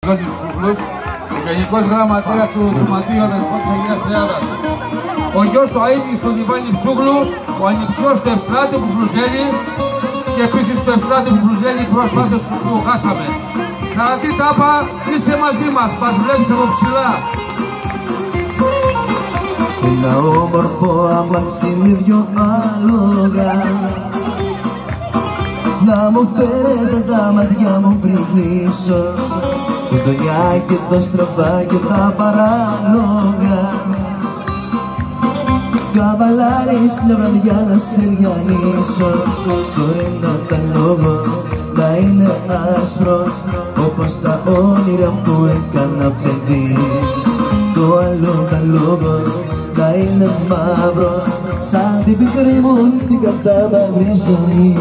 Κώστης Ψούχλους, ο Γενικός Γραμματέας του Σωματείου Αδελφών της Αγίας Τριάδας. Ο γιος του Αΐνης του Ιβάνη Ψούχλου, ο ανιψιός του Ευστράτη που Φλουζέλη και επίσης το Ευστράτη που Φλουζέλη πρόσφατος που χάσαμε. Χαρατή Τάπα, είσαι μαζί μας βλέπεις από ψηλά. Ένα όμορφο αμάξι με δυο άλογα να μου φέρετε τα μάτια μου πριν κλείσω τη δονιά και το στραβά και τα παράλογα. Καβαλάρεις μια βραδιά να σε ριανίσω. Το ένα τα λόγο να είναι άσπρος όπως τα όνειρα που έκανα παιδί. Το άλλο τα λόγο να είναι μαύρο σαν την πικρή μου την κατάμαυρη ζωή.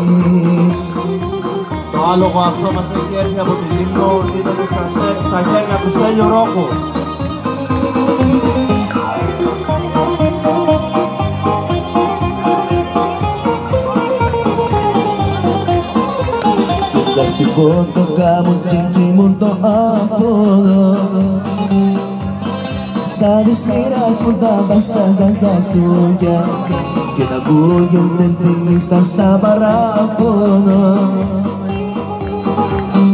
Το άλογο αυτό μας έχει έρθει από τη Λίμνο, δίδεται στα χέρια του Στέλιο Ρόκου. Το χτυπώ το καμουτσίκι μου το απόδο σαν της μοίρας μου τα μπαστάντα στα στούγια και να ακούγεται τη νύχτα σαν παράπονο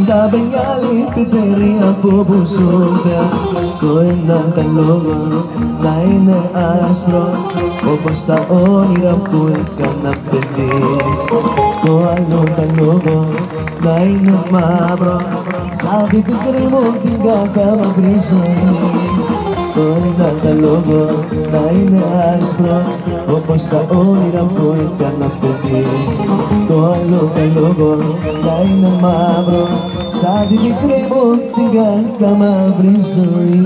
σαν πενιάλη πιτερία από μπουζούδια. Το ένα τα λόγο να είναι άσπρο όπως τα όνειρα που έκανα παιδί. Το άλλο τα λόγο να είναι μαύρο σαν την πικρή μου την κατάμαυρη ζωή. Το ένα τα λόγο να είναι άσπρο όπως τα όνειρα που έκανα παιδί. Το άλλο τα λόγο να είναι μαύρο σαν την πικρή μου την κατάμαυρη ζωή.